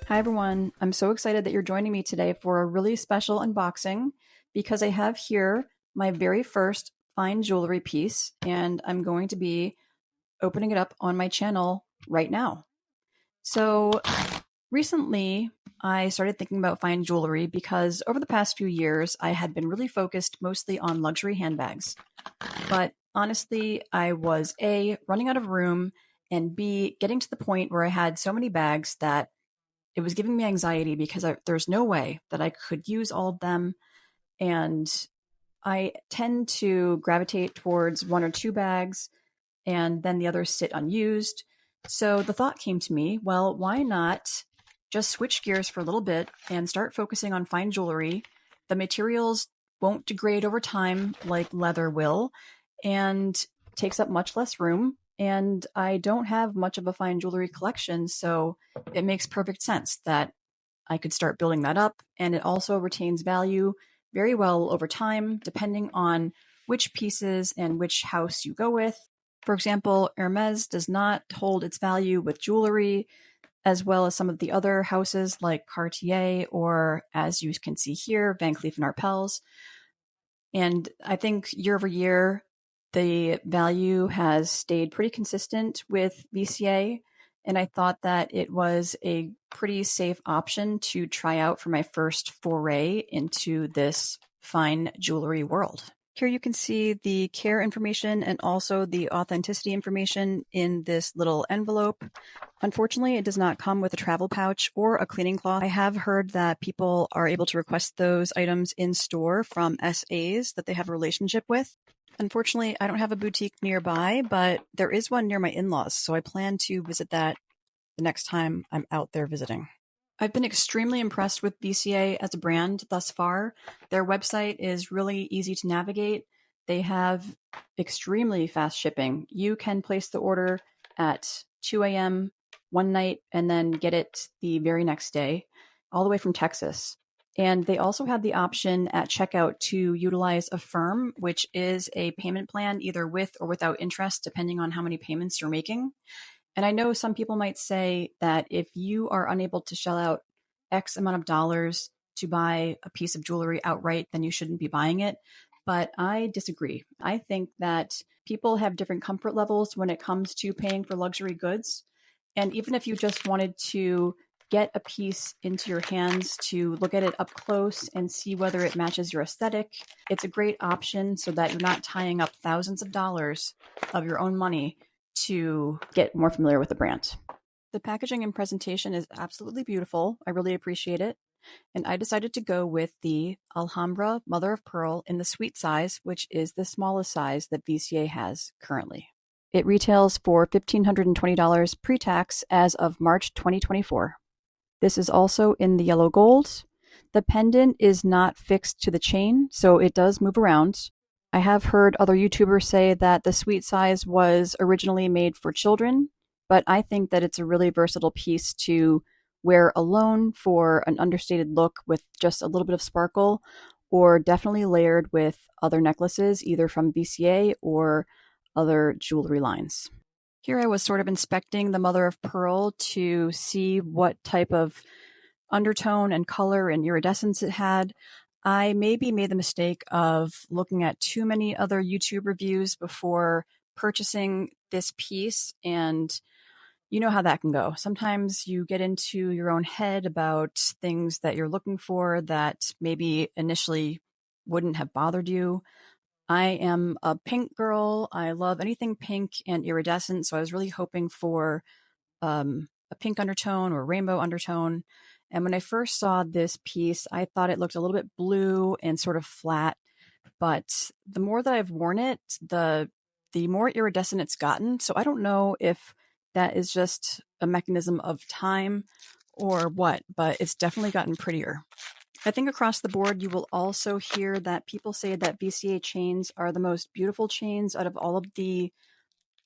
Hi, everyone. I'm so excited that you're joining me today for a really special unboxing because I have here my very first fine jewelry piece, and I'm going to be opening it up on my channel right now. So, recently, I started thinking about fine jewelry because over the past few years, I had been really focused mostly on luxury handbags. But honestly, I was A, running out of room, and B, getting to the point where I had so many bags that it was giving me anxiety because there's no way that I could use all of them. And I tend to gravitate towards one or two bags, and then the others sit unused. So the thought came to me, well, why not just switch gears for a little bit and start focusing on fine jewelry? The materials won't degrade over time like leather will, and takes up much less room. And I don't have much of a fine jewelry collection, so it makes perfect sense that I could start building that up. And it also retains value very well over time, depending on which pieces and which house you go with. For example, Hermes does not hold its value with jewelry, as well as some of the other houses like Cartier or, as you can see here, Van Cleef and Arpels. And I think year over year, the value has stayed pretty consistent with VCA. And I thought that it was a pretty safe option to try out for my first foray into this fine jewelry world. Here you can see the care information and also the authenticity information in this little envelope. Unfortunately, it does not come with a travel pouch or a cleaning cloth. I have heard that people are able to request those items in store from SAs that they have a relationship with. Unfortunately, I don't have a boutique nearby, but there is one near my in-laws, so I plan to visit that the next time I'm out there visiting. I've been extremely impressed with BCA as a brand thus far. Their website is really easy to navigate. They have extremely fast shipping. You can place the order at 2 a.m. one night and then get it the very next day, all the way from Texas. And they also have the option at checkout to utilize Affirm, which is a payment plan either with or without interest, depending on how many payments you're making. And I know some people might say that if you are unable to shell out X amount of dollars to buy a piece of jewelry outright, then you shouldn't be buying it. But I disagree. I think that people have different comfort levels when it comes to paying for luxury goods. And even if you just wanted to get a piece into your hands to look at it up close and see whether it matches your aesthetic, it's a great option so that you're not tying up thousands of dollars of your own money to get more familiar with the brand. The packaging and presentation is absolutely beautiful. I really appreciate it. And I decided to go with the Alhambra Mother of Pearl in the sweet size, which is the smallest size that VCA has currently. It retails for $1,520 pre-tax as of March 2024. This is also in the yellow gold. The pendant is not fixed to the chain, so it does move around. I have heard other YouTubers say that the sweet size was originally made for children, but I think that it's a really versatile piece to wear alone for an understated look with just a little bit of sparkle, or definitely layered with other necklaces, either from VCA or other jewelry lines. Here I was sort of inspecting the mother of pearl to see what type of undertone and color and iridescence it had. I maybe made the mistake of looking at too many other YouTube reviews before purchasing this piece, and you know how that can go. Sometimes you get into your own head about things that you're looking for that maybe initially wouldn't have bothered you. I am a pink girl. I love anything pink and iridescent, so I was really hoping for a pink undertone or rainbow undertone. And when I first saw this piece, I thought it looked a little bit blue and sort of flat. But the more that I've worn it, the more iridescent it's gotten. So I don't know if that is just a mechanism of time or what, but it's definitely gotten prettier. I think across the board, you will also hear that people say that VCA chains are the most beautiful chains out of all of the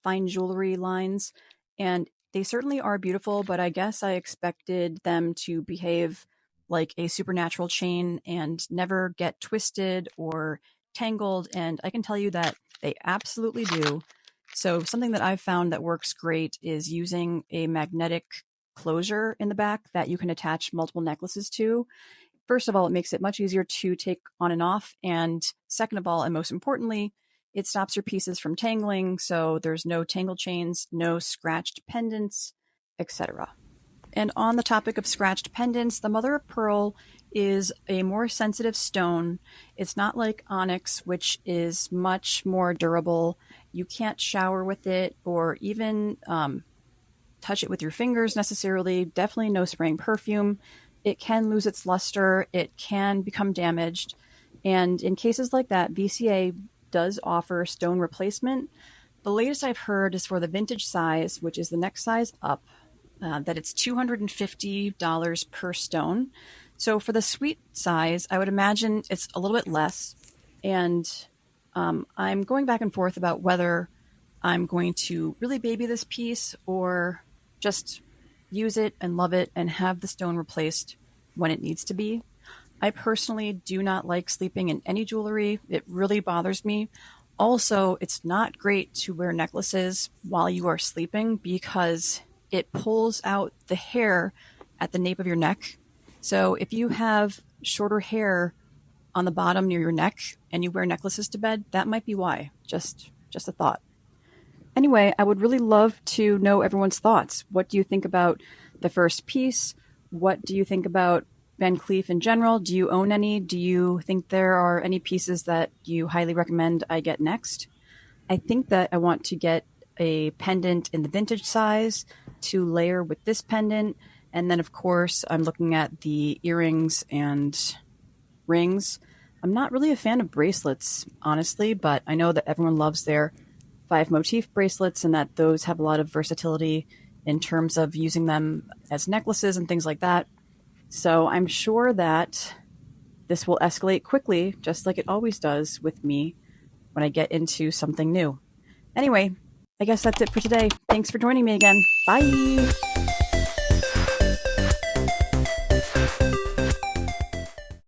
fine jewelry lines. And they certainly are beautiful, but I guess I expected them to behave like a supernatural chain and never get twisted or tangled. And I can tell you that they absolutely do. So something that I've found that works great is using a magnetic closure in the back that you can attach multiple necklaces to. First of all, it makes it much easier to take on and off. And second of all, and most importantly, it stops your pieces from tangling. So there's no tangle chains, no scratched pendants, etc. And on the topic of scratched pendants, the mother of pearl is a more sensitive stone. It's not like onyx, which is much more durable. You can't shower with it or even touch it with your fingers necessarily. Definitely no spraying perfume. It can lose its luster. It can become damaged. And in cases like that, VCA does offer stone replacement. The latest I've heard is for the vintage size, which is the next size up, that it's $250 per stone. So for the sweet size, I would imagine it's a little bit less. And I'm going back and forth about whether I'm going to really baby this piece or just use it and love it and have the stone replaced when it needs to be. I personally do not like sleeping in any jewelry. It really bothers me. Also, it's not great to wear necklaces while you are sleeping because it pulls out the hair at the nape of your neck. So if you have shorter hair on the bottom near your neck and you wear necklaces to bed, that might be why. Just a thought. Anyway, I would really love to know everyone's thoughts. What do you think about the first piece? What do you think about Van Cleef in general? Do you own any? Do you think there are any pieces that you highly recommend I get next? I think that I want to get a pendant in the vintage size to layer with this pendant. And then, of course, I'm looking at the earrings and rings. I'm not really a fan of bracelets, honestly, but I know that everyone loves their 5-motif bracelets and that those have a lot of versatility in terms of using them as necklaces and things like that. So I'm sure that this will escalate quickly, just like it always does with me when I get into something new. Anyway, I guess that's it for today. Thanks for joining me again. Bye!